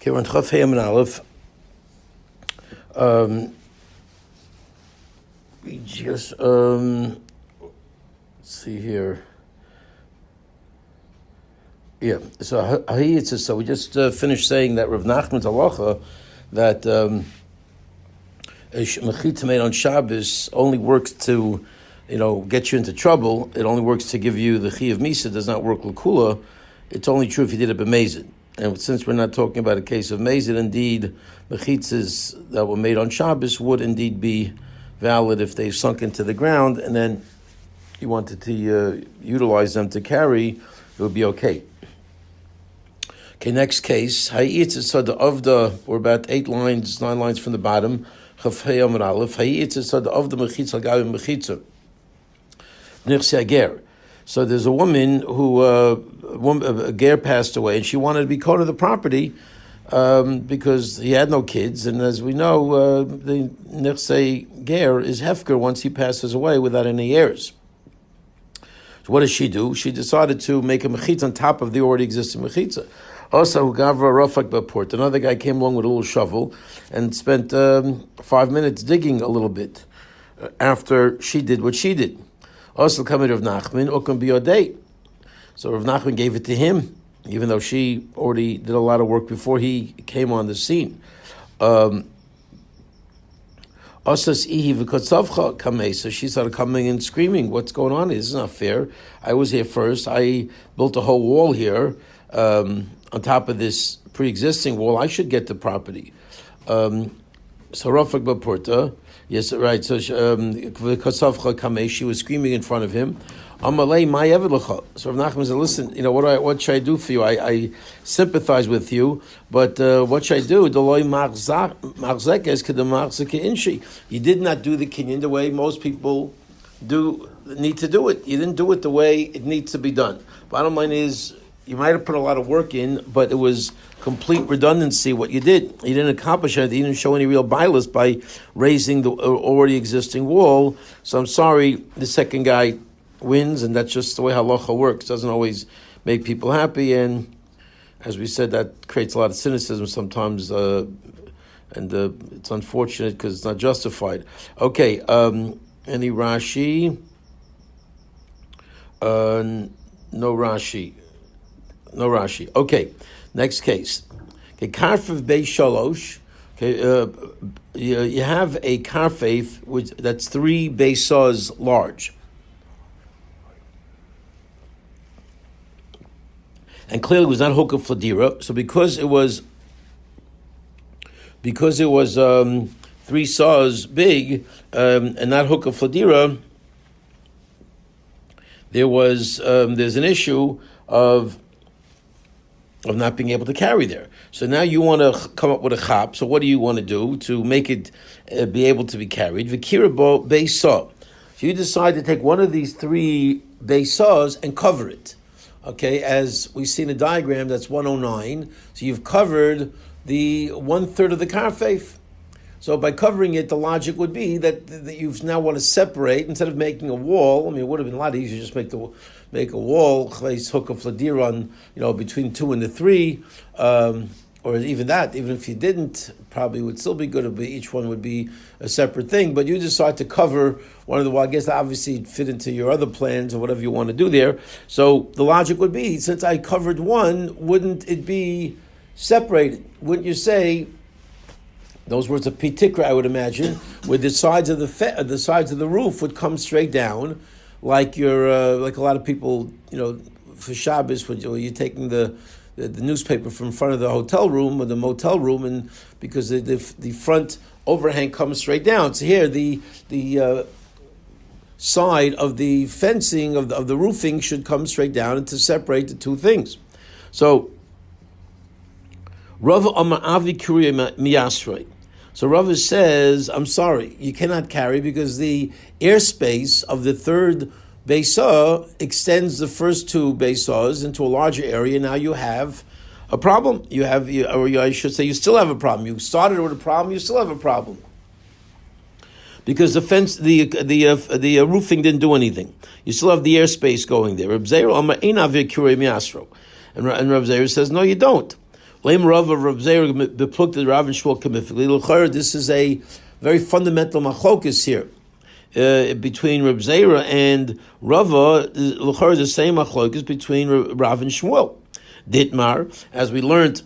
Okay, we're on Chaf Hey and Aleph. We just let's see here. Yeah, so we just finished saying that Rav Nachman's halacha that a mechitza made on Shabbos only works to, get you into trouble. It only works to give you the chi of misa. It does not work l'kula. It's only true if you did it b'mezid. And since we're not talking about a case of mezid, indeed, mechitzas that were made on Shabbos would indeed be valid if they sunk into the ground, and then you wanted to utilize them to carry, it would be okay. Okay, next case. We're about 9 lines from the bottom. So there's a woman who, a ger passed away, and she wanted to be caught of the property because he had no kids. And as we know, the nechse ger is hefker once he passes away without any heirs. So what does she do? She decided to make a mechitza on top of the already existing mechitza. Also, Gavra Rafak Baport. Another guy came along with a little shovel and spent 5 minutes digging a little bit after she did what she did. Also, coming Rav Nachman, Okum Biyodei. So Rav Nachman gave it to him, even though she already did a lot of work before he came on the scene. So she started coming and screaming, "What's going on? This is not fair. I was here first. I built a whole wall here on top of this pre-existing wall. I should get the property." So Rafak Bapurta, yes, right. So she was screaming in front of him. Amalei my evidlecha. So Rav Nachman said, "Listen, what should I do for you? I sympathize with you, but what should I do? You did not do the kinyan the way most people need to do it. You didn't do it the way it needs to be done. Bottom line is, you might have put a lot of work in, but it was complete redundancy what you did. You didn't accomplish anything. You didn't show any real bias by raising the already existing wall. So I'm sorry, the second guy wins, and that's just the way halacha works. It doesn't always make people happy, and as we said, that creates a lot of cynicism sometimes, and it's unfortunate because it's not justified. Okay, any Rashi? No Rashi. No Rashi. Okay, next case. Okay, Karfev Bei Shalosh. Okay, you have a Karfev that's 3 Beisaz large, and clearly it was not Hukah Fladira. So because it was 3 saws big and not Hukah Fladira, there's an issue of not being able to carry there. So now you want to come up with a chap. So what do you want to do to make it be able to be carried? V'kirabo beisah. So you decide to take one of these 3 beisahs and cover it. Okay, as we see in the diagram, that's 109. So you've covered the 1/3 of the karfeif. So by covering it, the logic would be that you now want to separate, instead of making a wall. I mean, it would have been a lot easier to just make a wall, hook of fladir on, between 2 and the 3, or even that. Even if you didn't, probably would still be good. Each one would be a separate thing. But you decide to cover one of the. Well, I guess obviously it'd fit into your other plans or whatever you want to do there. So the logic would be, since I covered one, wouldn't it be separated? Wouldn't you say? Those words of pitikra, I would imagine, where the sides of the roof would come straight down, like like a lot of people, for Shabbos, when you're taking the newspaper from front of the hotel room or the motel room, and because the front overhang comes straight down. So here, the side of the fencing of the roofing should come straight down, and to separate the 2 things. So Rava Amar Avi Kuriya Miyasrei. So Rava says, I'm sorry, you cannot carry because the airspace of the 3rd Beisah extends the first 2 Beisahs into a larger area. Now you have a problem. I should say, you still have a problem. You started with a problem, you still have a problem. Because the fence, the roofing didn't do anything. You still have the airspace going there. And Rav Zeir says, no, you don't. Lame Rav of Rav Zeir bepluked the Rav and Shmuel kamifically. This is a very fundamental machlokus here between Rav Zeir and Rava. L'chor is the same machlokus between Rav and Shmuel. Ditmar, as we learned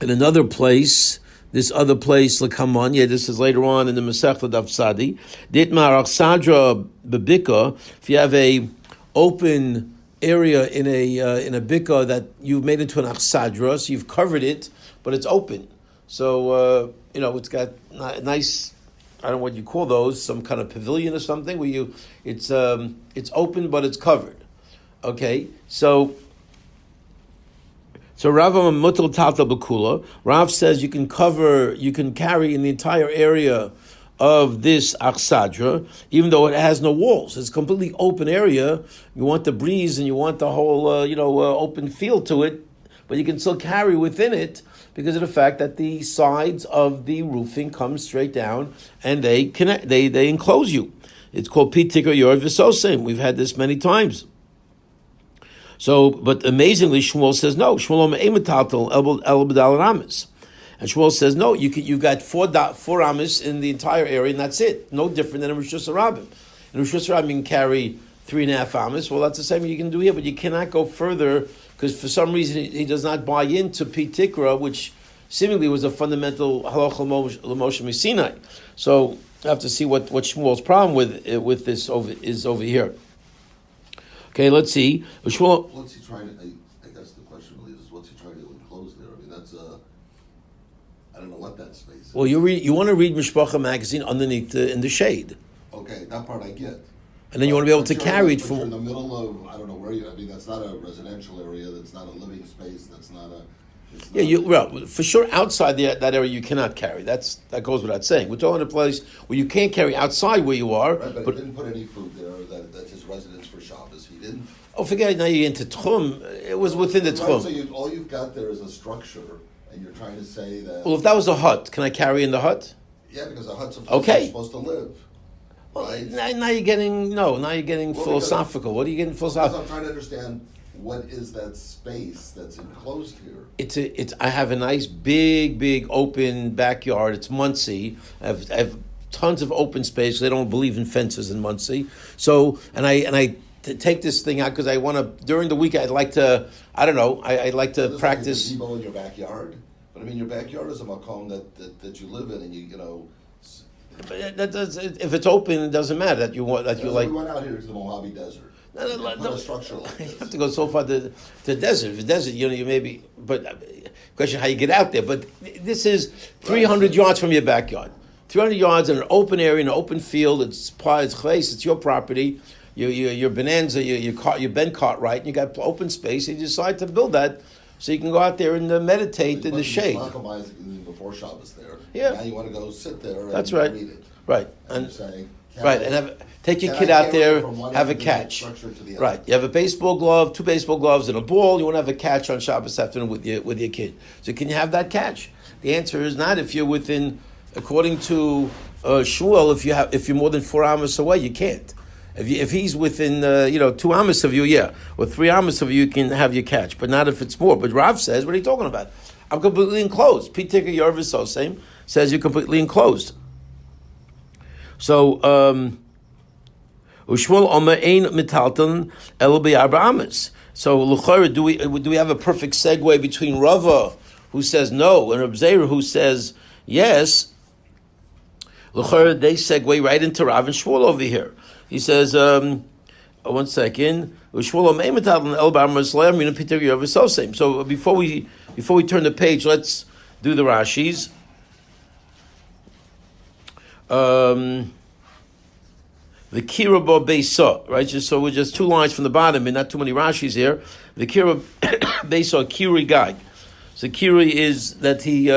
in another place, this other place, L'kamon, this is later on in the Masechta Daf Sadi. Ditmar Achsadra Bebika, if you have a open area in a bika that you've made into an achsadra, so you've covered it, but it's open. So it's got a nice, I don't know what you call those, some kind of pavilion or something where it's open but it's covered. Okay, so Rav Mutal Tata Bakula, Rav says you can carry in the entire area of this achsadra, even though it has no walls. It's a completely open area. You want the breeze and you want the whole, open feel to it, but you can still carry within it because of the fact that the sides of the roofing come straight down and they connect. They enclose you. It's called pitikar yord v'sosem. We've had this many times. So, but amazingly, Shmuel says no. Shmuel me'emataltel el b'dal ramis. And Shmuel says, no, you've got four amis in the entire area, and that's it. No different than a Rosh Hashanah. In Rosh Hashanah, you can carry 3.5 amis. Well, that's the same you can do here, but you cannot go further because for some reason he does not buy into Pitikra, which seemingly was a fundamental halacha l'Moshe Sinai. So I have to see what Shmuel's problem with this is over here. Okay, let's see. Shmuel, what's he trying to? I guess the question really is, what's he trying to enclose there? I mean, that's I don't know what that space is. Well, you want to read Mishpacha magazine underneath in the shade. Okay, that part I get. And then you want to be able to carry it from in the middle of, I don't know where I mean, that's not a residential area. That's not a living space. That's not a. For sure, outside that area you cannot carry. That goes without saying. We're talking a place where you can't carry outside where you are. Right, but he didn't put any food there. That's his residence for Shabbos. He didn't. Oh, forget it. Now you're into Tchum. It was within the Tchum. So all you've got there is a structure, and you're trying to say that. Well, if that was a hut, can I carry in the hut? Yeah, because a hut's a place you're supposed to live. Well, right? now you're getting philosophical. What are you getting philosophical? Because I'm trying to understand what is that space that's enclosed here. I have a nice big open backyard. It's Muncie. I have tons of open space. They don't believe in fences in Muncie. So I take this thing out because I want to during the week. I'd like to. I don't know. I'd like to practice. Like a gazebo in your backyard, but I mean your backyard is a makom that you live in, and you know. But if it's open, it doesn't matter that you want that you like. We went out here to the Mojave Desert. No, structural. You have to go so far to the desert. The desert, you maybe. But question how you get out there. But this is 300 yards from your backyard. 300 yards in an open area, in an open field. It's place. It's your property. Your bonanza, your Ben Cartwright, and you got open space. And you decide to build that so you can go out there and meditate in the shade. Before Shabbos there. Yeah. Now you want to go sit there. And that's right. Read it. Right. And say, take your kid out there, have a catch. Right. You have a baseball glove, 2 baseball gloves, and a ball. You want to have a catch on Shabbos afternoon with your kid. So can you have that catch? The answer is not if you're within, according to Shmuel, if you're more than 4 amos away, you can't. If he's within 2 amos of you, or 3 amos of you can have your catch, but not if it's more. But Rav says, what are you talking about? I'm completely enclosed. Pitikar Yarvis Osem says you're completely enclosed. So Ushmuel Omer Ein Mitalton El Be'arba Amos. So L'chora, do we have a perfect segue between Rava, who says no, and Reb Zeir, who says yes? L'chora, they segue right into Rav and Shmuel over here. He says, one second. So before we turn the page, let's do the Rashis. The Kirabo Beisa, right? So we're just 2 lines from the bottom, and not too many Rashis here. The Kirabo Beisa, Kiri Gag. So Kiri is that he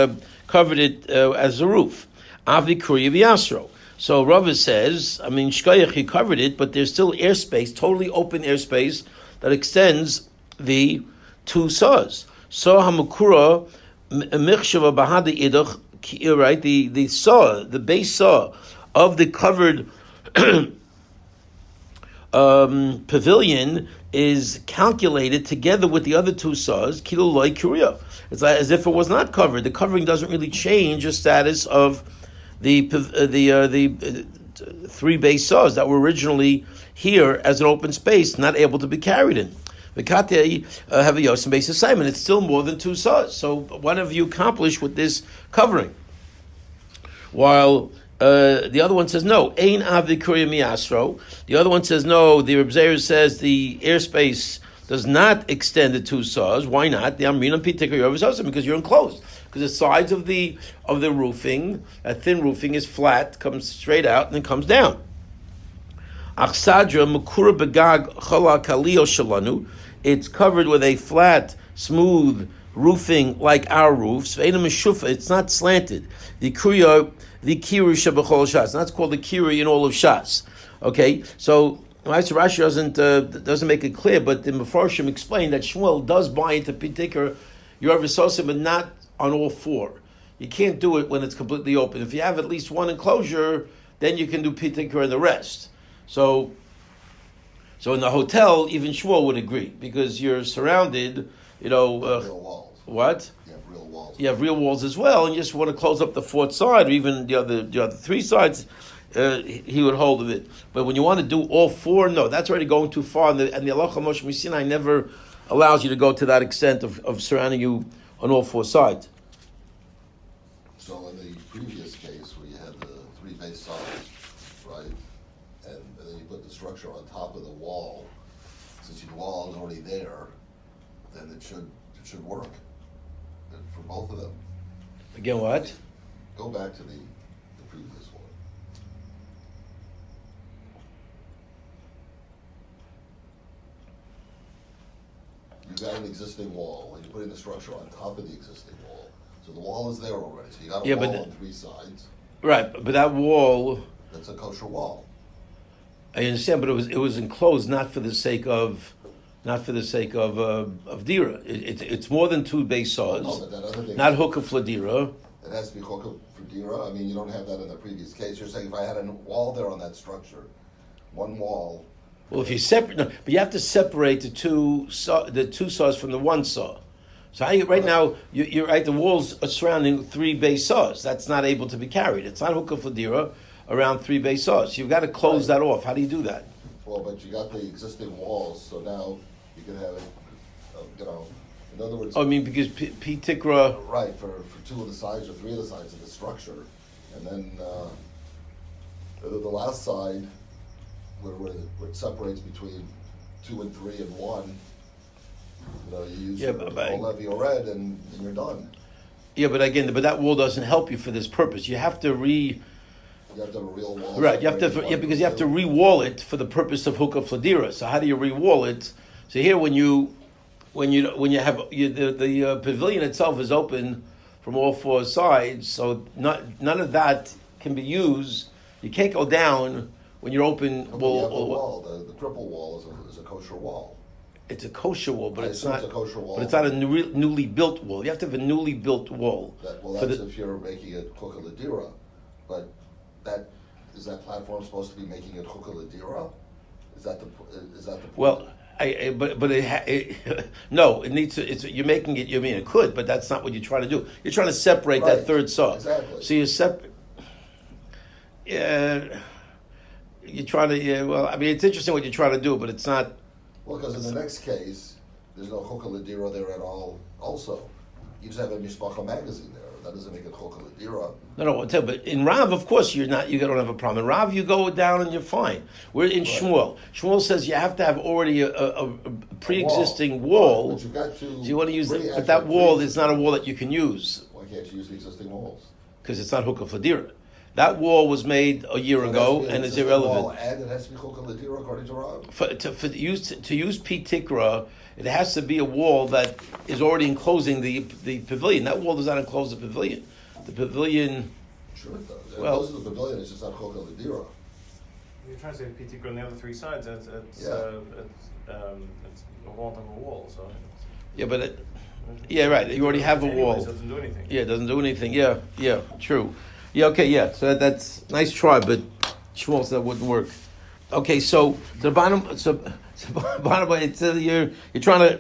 covered it as a roof. Avi Kuri Yasro. So Rava says, Shkoyach, he covered it, but there's still airspace, totally open airspace that extends the 2 saws. So Hamakura Michshava Bahada Idach, right? The saw, the base saw of the covered pavilion is calculated together with the other 2 saws, Kilo Loi Kuria. It's like as if it was not covered. The covering doesn't really change the status of the three base saws that were originally here as an open space, not able to be carried in. Vikate have a yosim base assignment. It's still more than two saws. So what have you accomplished with this covering? While the other one says no, ein avikuria miasro. The other one says no. The Rebbezer says the airspace does not extend to two saws. Why not? The amrin and pitikra because you're enclosed. Because the sides of the roofing, that thin roofing, is flat, comes straight out, and then comes down. Achsadra mukura begag chala kalio shalanu. It's covered with a flat, smooth roofing like our roofs. It's not slanted. The kiru shabachol shas. That's called the kiru in all of shas. Okay, so Rashi doesn't make it clear, but the Mefarshim explained that Shmuel does buy into Pitikr Yorav Sosim, but not on all four. You can't do it when it's completely open. If you have at least one enclosure, then you can do Pitikr and the rest. So in the hotel, even Shmuel would agree because you're surrounded. Real walls. What? You have real walls. You have real walls as well, and you just want to close up the fourth side or even the other three sides. He would hold of it. But when you want to do all four, no, that's already going too far. And the Halacha Moshe Sinai never allows you to go to that extent of surrounding you on all four sides. So in the previous case where you had the three base saws, right, and then you put the structure on top of the wall, since the wall is already there, then it should work for both of them. Again, what? Go back to the previous one. You got an existing wall, and you're putting the structure on top of the existing wall. So the wall is there already. So you got a wall on three sides. Right, but that wall. That's a kosher wall. I understand, but it was enclosed not for the sake of dira. It's more than two base saws. No, but that other thing. Not hookah for dira. It has to be hookah for dira. I mean, you don't have that in the previous case. You're saying if I had a wall there on that structure, one wall. Well, if you separate, no, but you have to separate the two saws from the one saw. So now you're right. The walls are surrounding three base saws. That's not able to be carried. It's not hookah for dira around three base saws. You've got to close that off. How do you do that? Well, but you got the existing walls, so now you can have it. In other words. Oh, I mean because Tikra. Right for two of the sides or three of the sides of the structure, and then the last side. Where it separates between 2 and 3 and 1, you use levy or red and you're done. Yeah, but again, that wall doesn't help you for this purpose. You have to You have to have a real wall. Right, because you have to re-wall it for the purpose of hookah fladira. So how do you re-wall it? So here, when you have the pavilion itself is open from all four sides, so none of that can be used. You can't go down. When you're open, the wall, the triple wall is a kosher wall. It's a kosher wall, but it's not. It's a kosher wall, but it's not a newly built wall. You have to have a newly built wall. That's if you're making it hookah ladira, but is that platform supposed to be making it hookah ladira? Is that the point? Well, no, it needs to. You're making it. You mean it could, but that's not what you're trying to do. You're trying to separate that third saw. Exactly. So you separate. Yeah. You're trying to, well, I mean, it's interesting what you're trying to do, but it's not. Well, because in the next case, there's no hookah ladira there at all. Also, you just have a mishpacha magazine there. That doesn't make it hookah ladira. No. But in Rav, of course, you don't have a problem. In Rav, you go down and you're fine. We're in Shmuel. Shmuel says you have to have already a pre-existing wall. But you've got to. So you want to use it, but that wall is not a wall that you can use. Why can't you use the existing walls? Because it's not hookah fladira. That wall was made a year ago and is irrelevant. Wall, and it has to be hookah ladira according to Rav. To use P Tikra, it has to be a wall that is already enclosing the pavilion. That wall does not enclose the pavilion. The pavilion. Sure it does. Well, encloses the pavilion. It's just not hookah ladira. You're trying to say P Tikra on the other three sides. It's a wall on a wall. So. Yeah, but right. You already have a wall. It doesn't do anything. Yeah, it doesn't do anything. Yeah, true. Yeah, okay, yeah. So that's nice try, but Shmuel said that wouldn't work. Okay, so the bottom line, it's you're trying to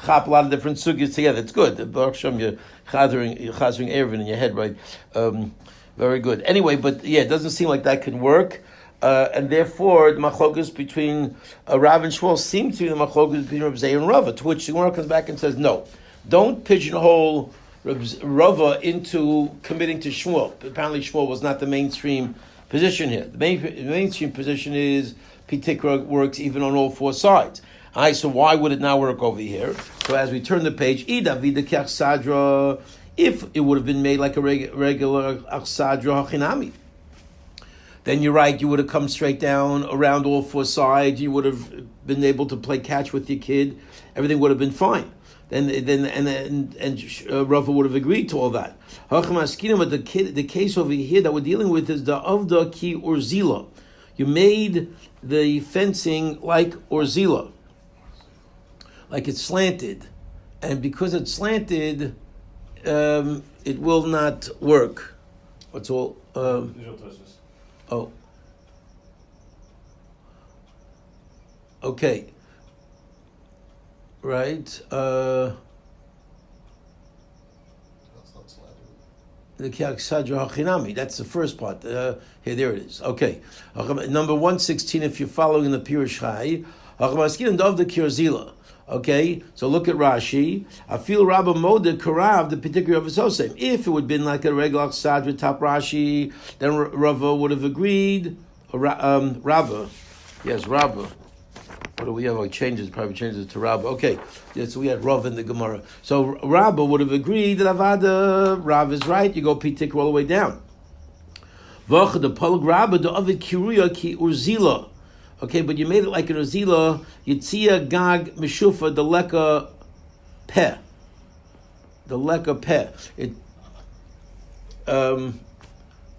chop a lot of different sugyas together. It's good. Baruch Hashem, you're chazering Eruvin in your head, right? Very good. Anyway, but yeah, it doesn't seem like that can work. And therefore, the machlokas between Rav and Shmuel seems to be the machlokas between Reb Zeir and Rava, to which the Gemara comes back and says, no, don't pigeonhole Rava into committing to Shmuel. Apparently, Shmuel was not the mainstream position here. The mainstream position is Pitikra works even on all four sides. So why would it not work over here? So as we turn the page, Sadra, if it would have been made like a regular Sadra Hachinami, then you're right, you would have come straight down around all four sides, you would have been able to play catch with your kid, everything would have been fine. Then Rava would have agreed to all that. But the case over here that we're dealing with is the Avda Ki Urzila. You made the fencing like Urzila, like it's slanted. And because it's slanted, it will not work. What's all? Okay. Right. That's not slanted. That's the first part. Here, there it is. Okay. Number 116, if you're following the Pirush Chai. Okay, so look at Rashi. I feel Rabba Moda Karav, the particular of Ososem. If it would have been like a regular Sadra top Rashi, then Rava would have agreed. Rabba. Yes, Rabba. What do we have? Probably changes to Rabba. Okay, yeah, so we had Rav in the Gemara. So Rabba would have agreed that Avada, Rav is right, you go Pitik all the way down. Vach the Palg Rabba, the Avid Kiruya ki Urzila. Okay, but you made it like an Urzila, Yitzia Gag Meshufa, the Leka Peh. The Leka Peh. I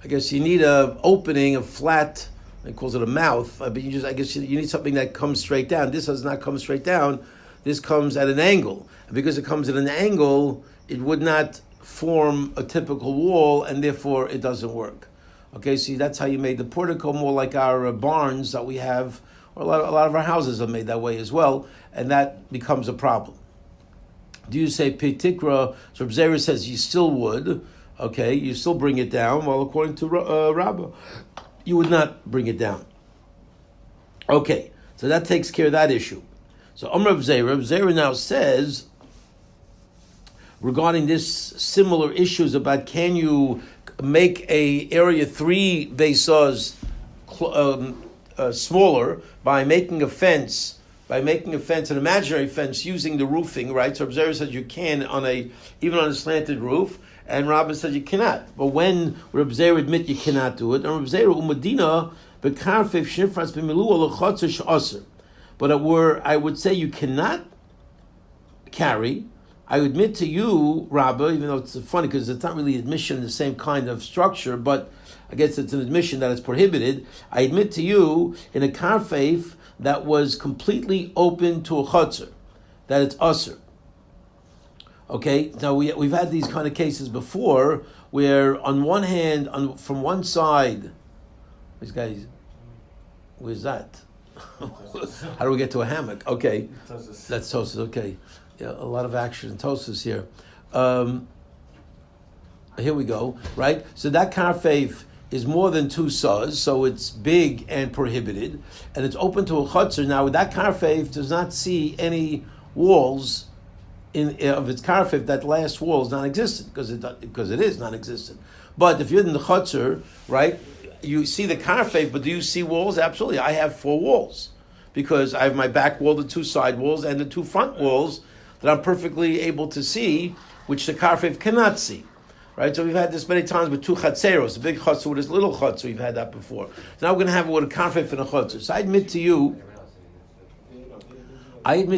guess you need a opening, a flat, it calls it a mouth, but I guess you need something that comes straight down. This does not come straight down. This comes at an angle. And because it comes at an angle, it would not form a typical wall, and therefore it doesn't work. Okay, see, that's how you made the portico, more like our barns that we have, or a lot of our houses are made that way as well, and that becomes a problem. Do you say Pitikra? So Reb Zeir says you still would. Okay, you still bring it down. Well, according to Rabbah, you would not bring it down. Okay, so that takes care of that issue. So Reb Zeir now says, regarding this similar issues about can you make a area 3 Beisaz smaller by making a fence, an imaginary fence using the roofing, right? So Reb Zeir says you can even on a slanted roof, and Rabbah says you cannot. But when Reb Zeir admit you cannot do it, and Reb Zeir umadina bekarfif shifras b'milu alachotzer she'aser. But I would say you cannot carry. I admit to you, Rabbah, even though it's funny because it's not really admission in the same kind of structure, but I guess it's an admission that it's prohibited. I admit to you in a karfeif that was completely open to a chutzner, that it's usr. Okay, now we've had these kind of cases before where on one hand, from one side, these guys, where's that? How do we get to a hammock? Okay, that's Tosas, okay. Yeah, a lot of action in Tosas here. Here we go, right? So that karfeif is more than 2 saz, so it's big and prohibited, and it's open to a chutzner. Now, that karfeif does not see any walls of its karfeif. That last wall is non-existent because it is non-existent. But if you're in the chutzner, right, you see the karfeif, but do you see walls? Absolutely. I have 4 walls because I have my back wall, the 2 side walls, and the 2 front walls that I'm perfectly able to see, which the karfeif cannot see. Right, so we've had this many times with 2 chatzeros, a big chutzner with this little chutzner. We've had that before. So now we're going to have it with a karfeif and a chutzner. So I admit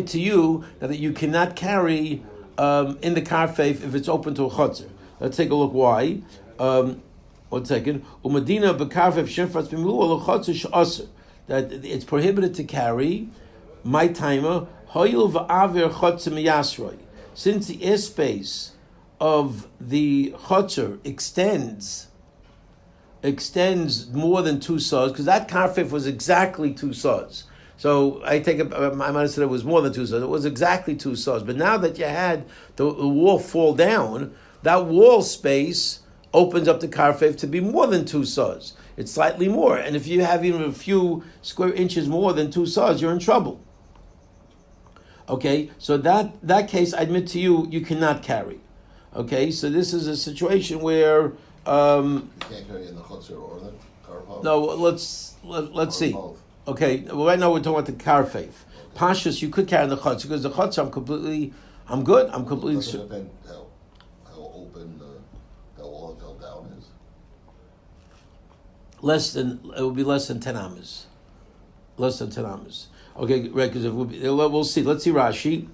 to you that you cannot carry in the karfeif if it's open to a chutzner. Let's take a look why. 1 second. Umadina bekarfeif shemfras b'milu al chutzner she'aser. That it's prohibited to carry. My timer hoyil va'aver chutzner miyasroi. Since the airspace of the chutzner extends more than 2 saz, because that karfeif was exactly 2 saz. So I take it. I might have said it was more than 2 saws. It was exactly 2 saws. But now that you had the wall fall down, that wall space opens up the karfev to be more than 2 saws. It's slightly more. And if you have even a few square inches more than 2 saws, you're in trouble. Okay, so that case, I admit to you, you cannot carry. Okay, so this is a situation where You can't carry in the chutzner or the karpov? no, let's see. Both. Okay, well, right now we're talking about the karfev. Pashas, you could carry in the chutz because the chutz, I'm good. I'm completely. Does it depend how open that wall fell down is? It would be less than 10 amas. Less than 10 amas. Okay, right, because we'll see. Let's see Rashi.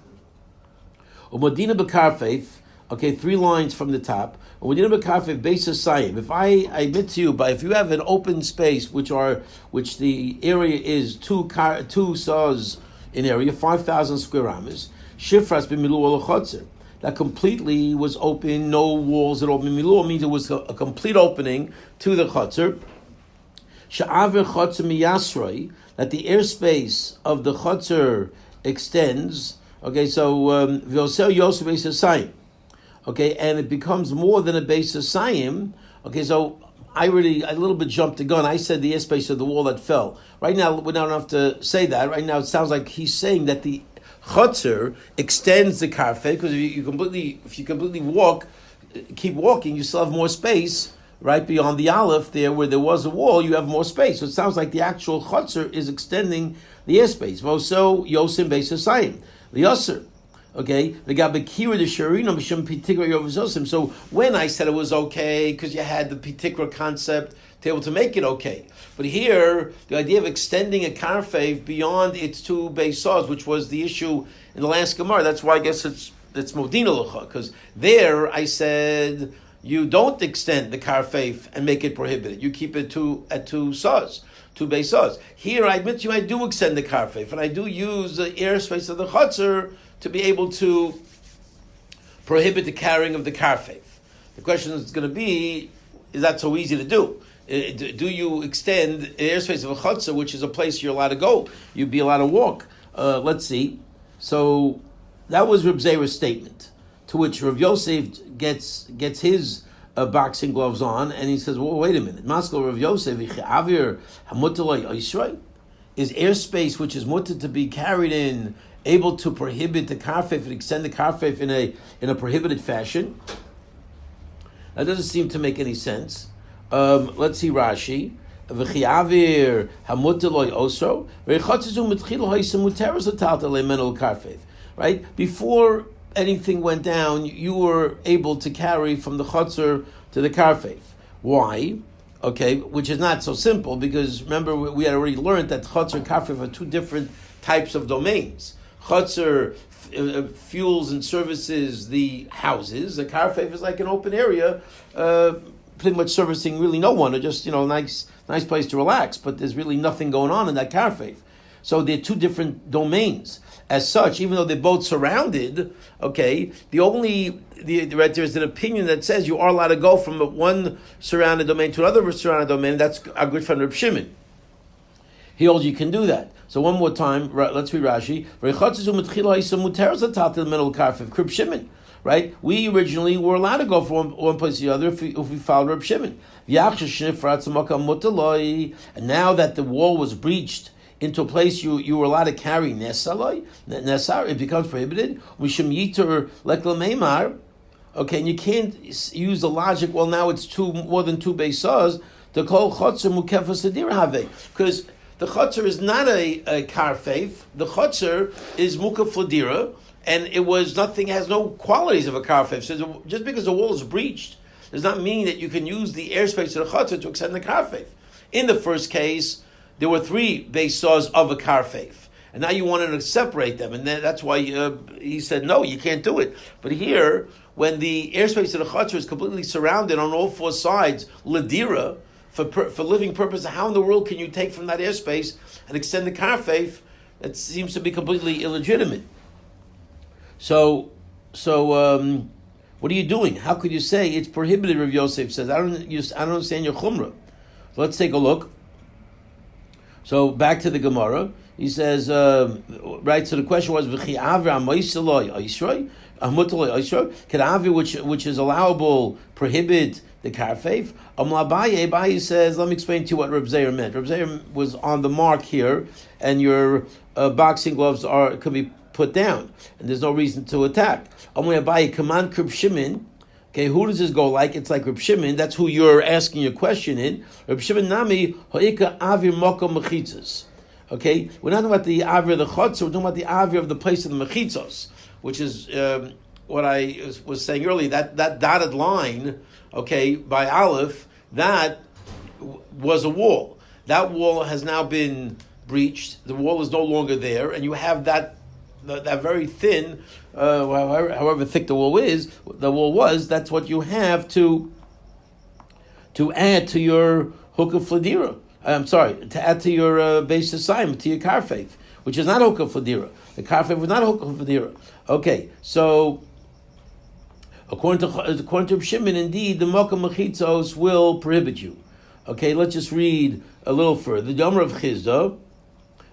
Umadina b'karfev. Okay, 3 lines from the top. Umadina b'karfev base sayim. If I admit to you, but if you have an open space, which the area is 2 saws in area, 5,000 square amas, shifras b'milu ol chotzer. That completely was open, no walls at all. B'milu means it was a complete opening to the chotzer. Sha'aver chotzer miyasroi, that the airspace of the chotzer extends. Okay, so v'osel yosef beis hasayim. Okay, and it becomes more than a beis hasayim. Okay, so I a little bit jumped the gun. I said the airspace of the wall that fell. Right now, we don't have to say that. Right now, it sounds like he's saying that the chotzer extends the karfeh, because if you completely keep walking, you still have more space. Right beyond the aleph, there where there was a wall, you have more space. So it sounds like the actual chotzer is extending the airspace. Voso yosim beis hasayim liyoser. Okay, the gabekira the sharina mishum pitikra yovazosim. So when I said it was okay because you had the pitikra concept to be able to make it okay, but here the idea of extending a karfev beyond its 2 base saws, which was the issue in the last gemara, that's why I guess it's modina lecha, because there I said you don't extend the karfeif and make it prohibited. You keep it at 2 saws, 2 base saws. Here, I admit to you, I do extend the karfeif, and I do use the airspace of the chotzer to be able to prohibit the carrying of the karfeif. The question is going to be, is that so easy to do? Do you extend the airspace of a chotzer, which is a place you're allowed to go? You'd be allowed to walk. Let's see. So that was Reb Zera's statement, to which Rav Yosef gets his boxing gloves on, and he says, well, wait a minute. Maskal Rav Yosef, is airspace which is mutter to be carried in able to prohibit the karfeif and extend the karfeif in a prohibited fashion? That doesn't seem to make any sense. Let's see Rashi. Right? Before anything went down, you were able to carry from the chotzer to the karfeif. Why? Okay, which is not so simple, because remember we had already learned that chotzer and karfeif are 2 different types of domains. Chotzer fuels and services the houses. The karfeif is like an open area, pretty much servicing really no one, or just nice place to relax. But there's really nothing going on in that karfeif. So they're 2 different domains. As such, even though they're both surrounded, okay, there's an opinion that says you are allowed to go from one surrounded domain to another surrounded domain. That's our good friend Reb Shimon. He holds you can do that. So one more time, let's read Rashi. Reb Shimon, right? We originally were allowed to go from one place to the other if we followed Reb Shimon. And now that the wall was breached into a place you were allowed to carry nesar, it becomes prohibited. Okay, and you can't use the logic, well, now it's more than 2 base saws, to call chotzer mukefa sadir have, because the chotzer is not a karfeif. The chotzer is mukaf ladira, and has no qualities of a karfeif. So just because the wall is breached does not mean that you can use the airspace of the chotzer to extend the karfeif. In the first case, there were 3 base saws of a karfeif, and now you wanted to separate them, and that's why he said, no, you can't do it. But here, when the airspace of the chotzer is completely surrounded on all 4 sides, ladira, for living purpose, how in the world can you take from that airspace and extend the karfeif? That seems to be completely illegitimate. So, what are you doing? How could you say it's prohibited? Rav Yosef says, I don't understand your chumrah. So let's take a look. So back to the Gemara. He says, right. So the question was, "V'chi avra moiseloi oisroi, amutoloi oisroi." Can avi, which is allowable, prohibit the karfeif? Abaye says, let me explain to you what Reb Zeir meant. Reb Zeir was on the mark here, and your boxing gloves could be put down, and there's no reason to attack. Abaye, command Reb Shimon. Okay, who does this go like? It's like Reb Shimon. That's who you're asking your question in. Reb Shimon nami hoika avir mokom mechitzas. Okay, we're not talking about the avir of the chotzer. We're talking about the avir of the place of the mechitzos, which is what I was saying earlier. That dotted line, okay, by Aleph, that was a wall. That wall has now been breached. The wall is no longer there, and you have that very thin, however thick the wall was. That's what you have to add to your hook of fladira. I'm sorry, to add to your base assignment, to your karfeif, which is not hook of fladira. The karfeif was not hook of fladira. Okay, so according to Shimon, indeed, the mokum mechitzos will prohibit you. Okay, let's just read a little further. The Yomer of Chizda.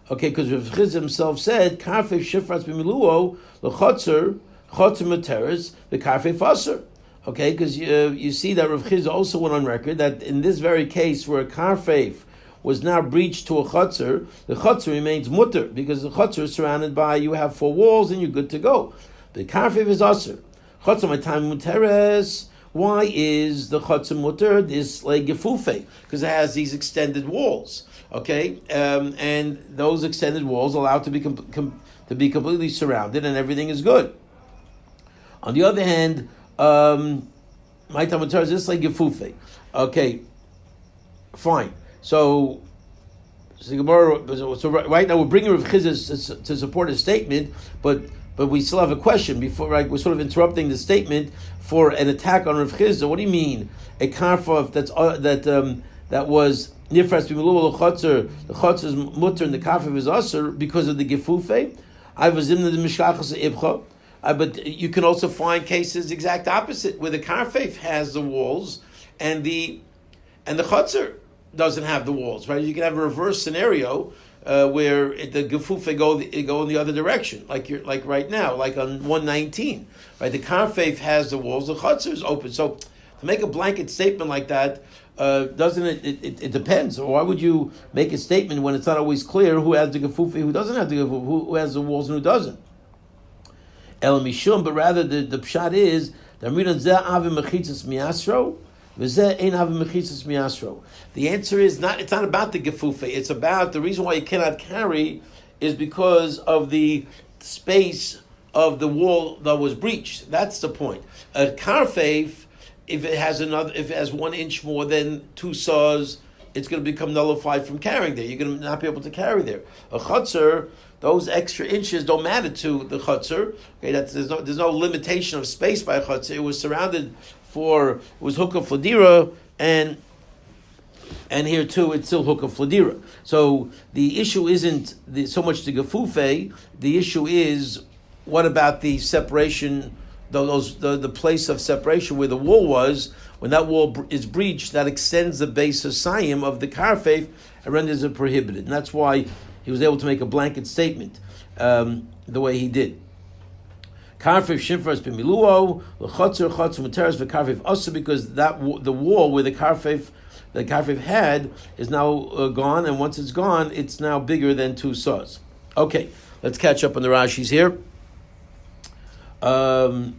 Okay, because Rav Chizda himself said, "Karfeif shifras b'miluo l'chotzer materes the karfeif aser." Okay, because you see that Rav Chizda also went on record that in this very case where a karfeif was now breached to a chotzer, the chotzer remains mutter because the chotzer is surrounded by, you have 4 walls and you're good to go. The karfeif is aser. Chotzer matam materes. Why is the chotzer mutter? This like gefufe, because it has these extended walls. Okay, and those extended walls allow it to be completely surrounded, and everything is good. On the other hand, my tamatar is just like gefufe. Okay, fine. So right now we're bringing Rav Chizda to support his statement, but we still have a question before. Right, we're sort of interrupting the statement for an attack on Rav Chizda. What do you mean a karfaf that was nifras b'milu l'chotzer, the chotzer is mutter and the karfaf is aser because of the gefufe? I was in the mishkachas ibcha. But you can also find cases exact opposite, where the karfeif has the walls and the chotzer doesn't have the walls. Right? You can have a reverse scenario where the gefufe go in the other direction, like right now, like on 119. Right? The karfeif has the walls, the chotzer is open. So to make a blanket statement like that, doesn't it depends. Or why would you make a statement when it's not always clear who has the gefufe, who doesn't have the gefufe, who has the walls and who doesn't? El mishum, but rather the pshat is the answer is not. It's not about the gefufe. It's about the reason why you cannot carry is because of the space of the wall that was breached. That's the point. A karfeif, if it has 1 inch more than 2 saws, it's going to become nullified from carrying there. You're going to not be able to carry there. A chotzer, those extra inches don't matter to the chotzer. Okay, there's no limitation of space by a chotzer. It was surrounded it was hookah fladira, and here too it's still hookah fladira. So the issue isn't so much the gefufe. The issue is, what about the separation? The place of separation where the wall was, when that wall is breached, that extends the base of sayim of the karfeif and renders it prohibited. And that's why he was able to make a blanket statement the way he did. Karfeif shifras b'miluo l'chotzer materes v'karfeif also, because the wall where the karfeif had is now gone, and once it's gone, it's now bigger than 2 saws. Okay, let's catch up on the Rashis here. So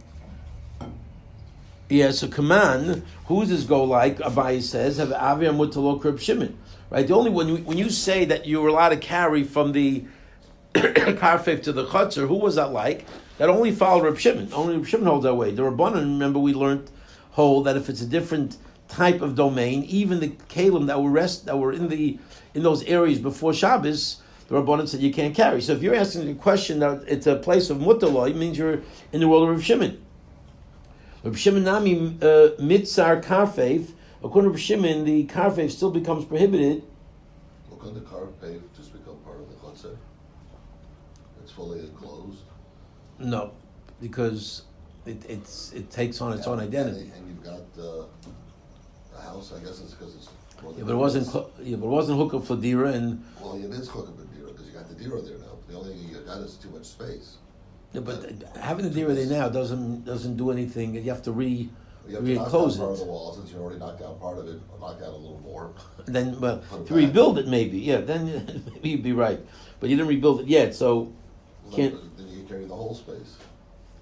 command, who does this go like? Abaye says, have avir mutalo Reb Shimon. Right? The only when you say that you were allowed to carry from the karfeif to the chotzer, who was that like? That only followed Reb Shimon. Only Reb Shimon holds that way. The Rabbanan, remember, we learned hold that if it's a different type of domain, even the kalim that were in those areas before Shabbos, the Rabbanan said you can't carry. So if you're asking a question that it's a place of mutaloi, it means you're in the world of Reb Shimon. Reb Shimon nami mitzar karfeif. According to Reb Shimon, the karfeif still becomes prohibited. Well, can the karfeif just become part of the chotzer? It's fully enclosed. No, because it takes on its own identity. And you've got the house. I guess it's because it's Yeah, but it wasn't. Yeah, but it wasn't hookah for dira, and Well, it is hookah for dira because you got the dira there now. The only thing you got is too much space. yeah, but having the dira there now doesn't do anything. You have to You have to knock down re-enclose part of the it. wall since you already knocked down part of it. Or knock out a little more. Then, well, Put it to back. rebuild it, maybe. Yeah, then maybe you'd be right. But you didn't rebuild it yet, so Well, can't. then you can carry the whole space.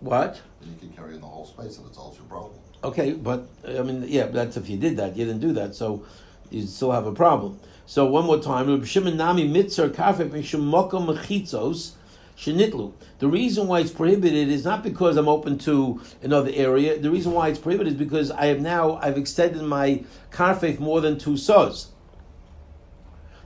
What? Then you can carry in the whole space, and it solves your problem. Okay, but I mean, yeah, that's if you did that. You didn't do that, so you still have a problem. So one more time, Reb Shimon Nami Mitzer Kafef Mishum Mokom Mechitzos Shenitlu. The reason why it's prohibited is not because I'm open to another area. The reason why it's prohibited is because I've extended my karfef more than 2 saws.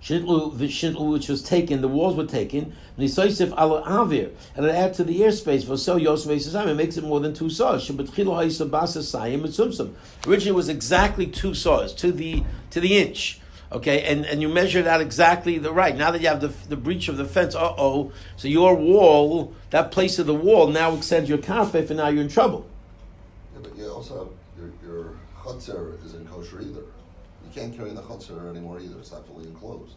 Shenitlu, the shenitlu which was taken, the walls were taken. Nisoisif ala avir, and it adds to the airspace for so Yosef Esayim. It makes it more than 2 saws. Shabbatchilo ha'isa basa sayim etzumsum. Originally, it was exactly 2 saws to the inch. Okay, and you measured out exactly the right. Now that you have the breach of the fence, so your wall, that place of the wall, now extends your karfef, and now you're in trouble. Yeah, but you also have your chutzner isn't kosher either. You can't carry the chutzner anymore either. It's not fully enclosed.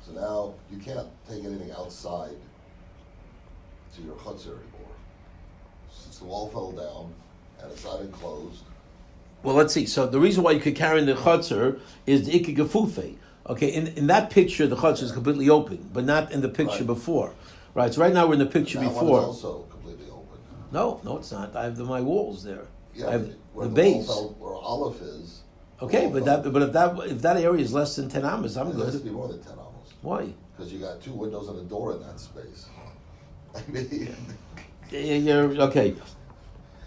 So now you can't take anything outside to your chutzner anymore. Since the wall fell down and it's not enclosed. Well, let's see. So the reason why you could carry in the chutzner is the ikkegefufe. Okay, in that picture, the chutzner is completely open, but not in the picture before. Right, so right now we're in the picture That before. one is also completely open. No, it's not. I have my walls there. Yeah, I have where the the base. wall fell, where Aleph is. Okay, the wall but fell. if that area is less than 10 amas, I'm It has to good. be more than 10 almost. Why? Because you got 2 windows and a door in that space. I mean, You're okay.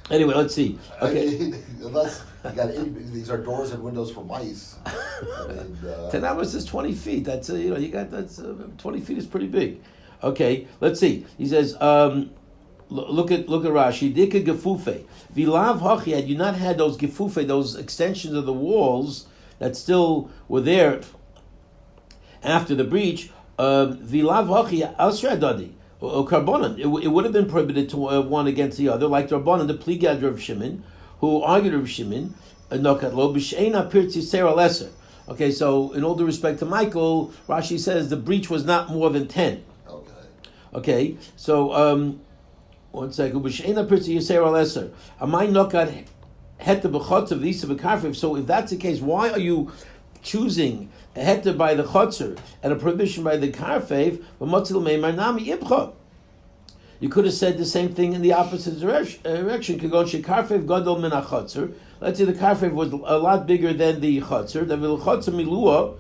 Anyway, let's see. Okay, I mean, unless you got these are doors and windows for mice. I mean, 10 amas is 20 feet. That's you got that's 20 feet is pretty big. Okay, let's see. He says, look at Rashi. Dika gefufe vilav hachi. Had you not had those gefufe, those extensions of the walls that still were there after the breach, vilav hachi asra dadi. Karbonon, it would have been prohibited to one against the other, like the Rabbanon, the Pligad Rav Shimon, who argued Rav Shimon, Nokat lo b'sheina pirtzi sera lesser. Okay, so in all due respect to Michael, Rashi says the breach was not more than 10. Okay, so one second. B'sheina pirtzi sera lesser. Amay nokat heta b'chotzav v'isa b'karfif. So if that's the case, why are you choosing a heta by the chotzer and a prohibition by the karfev, but motzil meimar nami ibcha? You could have said the same thing in the opposite direction. Kagon shekarfev gadol min achotzer. Let's say the karfev was a lot bigger than the chotzer. The chotzer milua,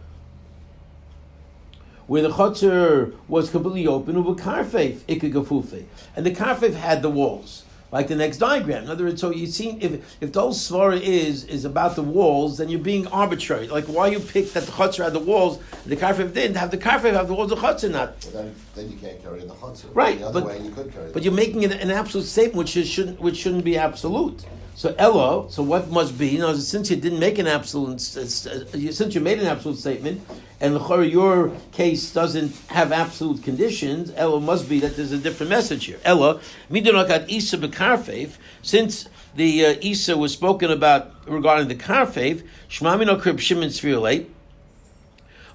where the chotzer was completely open, uva karfev ikagafufe, and the karfev had the walls. Like the next diagram. In other words, so you see, if the whole svara is about the walls, then you're being arbitrary. Like why you pick that the chutzner had the walls, and the karfev didn't have the karfev have the walls, the chutzner not. Well, then you can't carry in the chutzner. Right, The other way you could carry. But you're making it an absolute statement, which shouldn't be absolute. So Ella, so what must be? Since you didn't make an absolute, since you made an absolute statement, and your case doesn't have absolute conditions, Ella must be that there's a different message here. Ella, midonakat isa bekarfev, since the isa was spoken about regarding the karfev, shmamino krib shimon svirulate,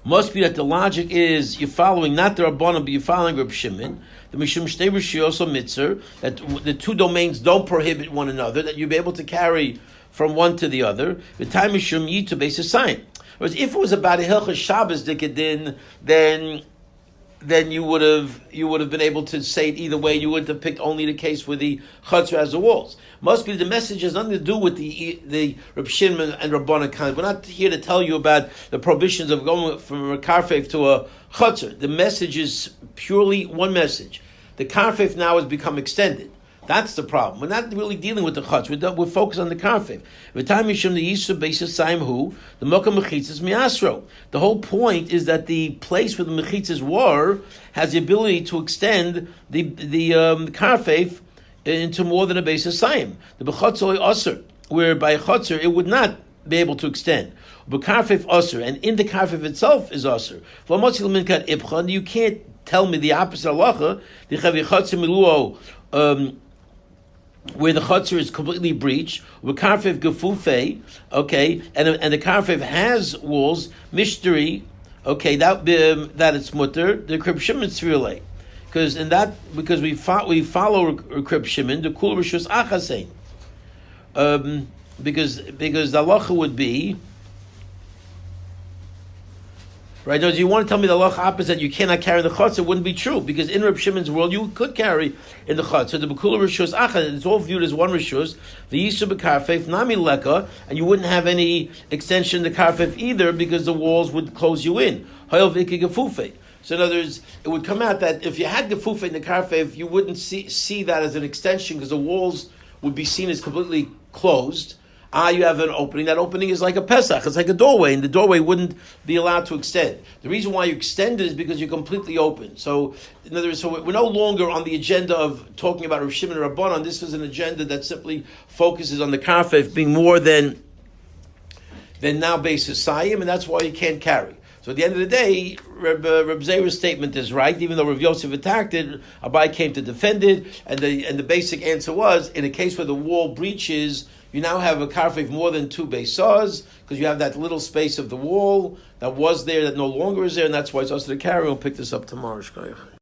must be that the logic is you're following not the Rabbanan, but you're following Reb Shimon. The Mishum Shtei Rishiyos Mitzer, that the 2 domains don't prohibit one another, that you'll be able to carry from one to the other. The time Mishum Yitu Beis Hasayin. Whereas if it was about a Hilchas Shabbos Dikadin, then you would have been able to say it either way. You wouldn't have picked only the case where the chutzner has the walls. Must be the message has nothing to do with the Reb Shimon and Rabbanan kind. We're not here to tell you about the prohibitions of going from a karfef to a chutzner. The message is purely one message. The karfef now has become extended. That's the problem. We're not really dealing with the chutz. We're focused on the karfev. The whole point is that the place where the mechitzas were has the ability to extend the karfev into more than a beis hasaim. The bechatzoi aser, where by a chutzer it would not be able to extend. But karfev aser, and in the karfev itself is aser. You can't tell me the opposite halacha. where the chutzner is completely breached, with karfev gefufe, okay, and the karfev has walls, mishteri, okay, that it's mutter, the Krib Shimon tzvirle. Because we follow Krib Shimon, the kul rishus achasein. Because the halacha would be, right? Do you want to tell me the halacha opposite? You cannot carry in the chutz? It wouldn't be true, because in Reb Shimon's world you could carry in the chutz. So the bekula rishus achas, it's all viewed as one rishus. The yisu bekarfef nami leka, and you wouldn't have any extension to karfef either, because the walls would close you in. Hayol v'iki gefufe. So in other words, it would come out that if you had gefufe in the karfef, you wouldn't see that as an extension, because the walls would be seen as completely closed. You have an opening. That opening is like a Pesach. It's like a doorway, and the doorway wouldn't be allowed to extend. The reason why you extend it is because you're completely open. So, in other words, we're no longer on the agenda of talking about Rav Shimon and Rabbanan. This is an agenda that simply focuses on the karfef being more than now basis sayim, and that's why you can't carry. So at the end of the day, Reb Zera's statement is right. Even though Rav Yosef attacked it, Abai came to defend it, and the basic answer was, in a case where the wall breaches, you now have a karfef more than 2 beisaz, because you have that little space of the wall that was there that no longer is there, and that's why it's also to carry. We'll pick this up tomorrow.